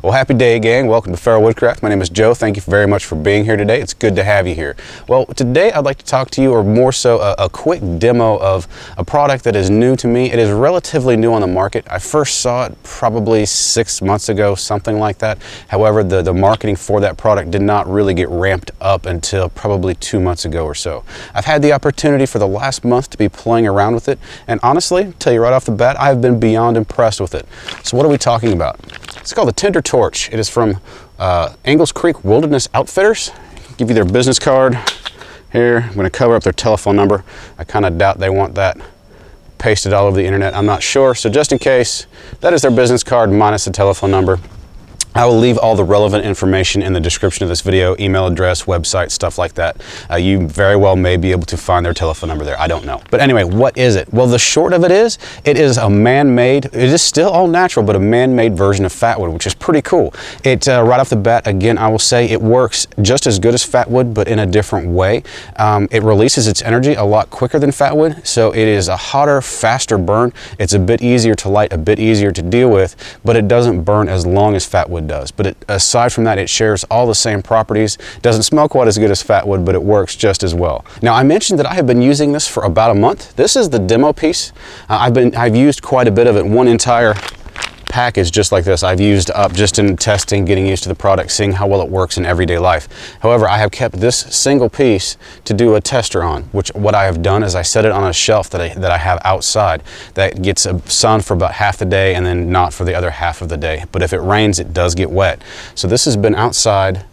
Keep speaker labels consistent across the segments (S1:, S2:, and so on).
S1: Well, happy day, gang. Welcome to Woodcraft. My name is Joe. Thank you very much for being here today. It's good to have you here. Well, today I'd like to talk to you, or more so a quick demo of a product that is new to me. It is relatively new on the market. I first saw it probably 6 months ago, something like that. However, the marketing for that product did not really get ramped up until probably 2 months ago or so. I've had the opportunity for the last month to be playing around with it, and honestly, to tell you right off the bat, I've been beyond impressed with it. So what are we talking about? It's called the Tinder Torch. It is from Ingalls Creek Wilderness Outfitters. Give you their business card here. I'm going to cover up their telephone number. I kind of doubt they want that pasted all over the internet. I'm not sure. So just in case, that is their business card minus the telephone number. I will leave all the relevant information in the description of this video, email address, website, stuff like that. You very well may be able to find their telephone number there. I don't know. But anyway, what is it? Well, the short of it is a man-made, it is still all natural, but a man-made version of fatwood, which is pretty cool. It, right off the bat, again, I will say it works just as good as fatwood, but in a different way. It releases its energy a lot quicker than fatwood, so it is a hotter, faster burn. It's a bit easier to light, a bit easier to deal with, but it doesn't burn as long as fatwood does. But aside from that, it shares all the same properties. Doesn't smell quite as good as fatwood, but it works just as well. Now, I mentioned that I have been using this for about a month. This is the demo piece. I've used quite a bit of it. One entire package just like this I've used up just in testing, getting used to the product, seeing how well it works in everyday life. However, I have kept this single piece to do a tester on, which what I have done is I set it on a shelf that I have outside that gets sun for about half the day and then not for the other half of the day. But if it rains, it does get wet. So this has been outside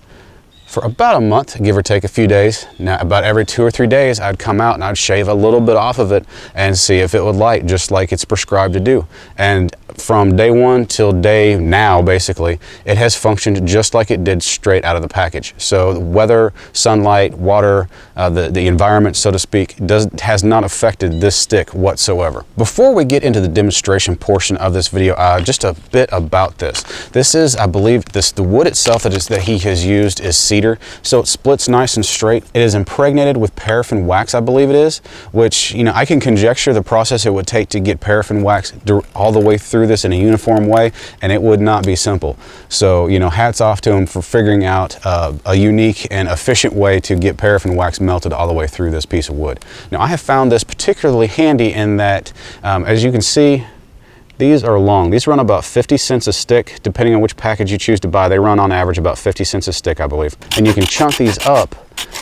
S1: for about a month, give or take a few days. Now, about every 2 or 3 days, I'd come out and I'd shave a little bit off of it and see if it would light, just like it's prescribed to do. And from day one till day now, basically, it has functioned just like it did straight out of the package. So the weather, sunlight, water, the environment, so to speak, has not affected this stick whatsoever. Before we get into the demonstration portion of this video, just a bit about this. This is, I believe, the wood itself that he has used is cedar, so it splits nice and straight. It is impregnated with paraffin wax, I believe it is, which, you know, I can conjecture the process it would take to get paraffin wax all the way through this in a uniform way, and it would not be simple. So, you know, hats off to him for figuring out a unique and efficient way to get paraffin wax melted all the way through this piece of wood. Now, I have found this particularly handy in that, as you can see, these are long. These run about 50 cents a stick, depending on which package you choose to buy. They run on average about 50 cents a stick, I believe. And you can chunk these up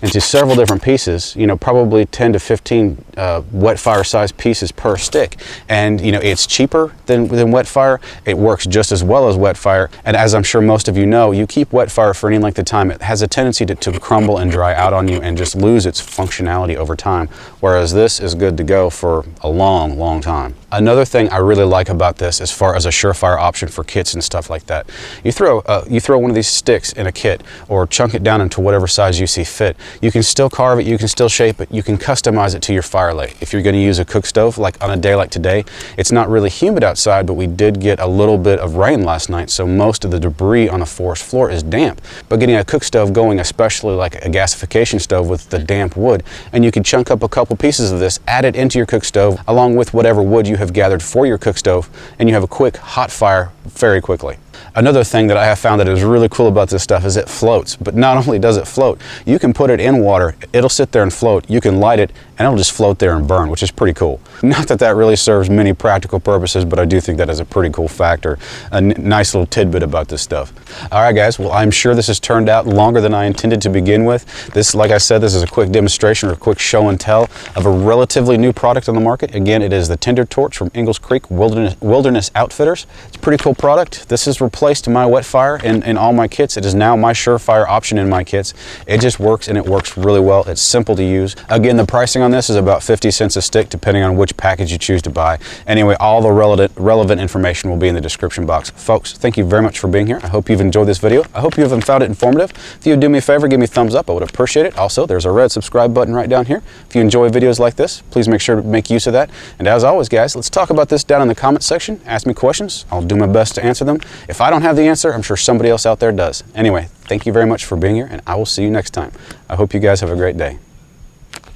S1: into several different pieces, you know, probably 10 to 15 wet fire size pieces per stick. And, you know, it's cheaper than wet fire. It works just as well as wet fire. And as I'm sure most of you know, you keep wet fire for any length of time, it has a tendency to crumble and dry out on you and just lose its functionality over time. Whereas this is good to go for a long, long time. Another thing I really like about this, as far as a surefire option for kits and stuff like that, you throw one of these sticks in a kit or chunk it down into whatever size you see fit. You can still carve it, you can still shape it, you can customize it to your fire lay. If you're going to use a cook stove, like on a day like today, it's not really humid outside, but we did get a little bit of rain last night, so most of the debris on the forest floor is damp. But getting a cook stove going, especially like a gasification stove with the damp wood, and you can chunk up a couple pieces of this, add it into your cook stove, along with whatever wood you have gathered for your cook stove, and you have a quick hot fire very quickly. Another thing that I have found that is really cool about this stuff is it floats. But not only does it float, you can put it in water, it'll sit there and float, you can light it, and it'll just float there and burn, which is pretty cool. Not that that really serves many practical purposes, but I do think that is a pretty cool factor, a nice little tidbit about this stuff. All right, guys, well, I'm sure this has turned out longer than I intended to begin with. This, like I said, this is a quick demonstration or a quick show and tell of a relatively new product on the market. Again, it is the Tinder Torch from Ingalls Creek Wilderness Outfitters. It's a pretty cool product. This has replaced my wet fire in all my kits. It is now my surefire option in my kits. It just works, and it works really well. It's simple to use. Again, the pricing on this is about 50 cents a stick, depending on which package you choose to buy. Anyway, all the relevant information will be in the description box. Folks, thank you very much for being here. I hope you've enjoyed this video. I hope you have found it informative. If you would do me a favor, give me a thumbs up. I would appreciate it. Also, there's a red subscribe button right down here. If you enjoy videos like this, please make sure to make use of that. And as always, guys, let's talk about this down in the comment section. Ask me questions. I'll do my best to answer them. If I don't have the answer, I'm sure somebody else out there does. Anyway, thank you very much for being here, and I will see you next time. I hope you guys have a great day.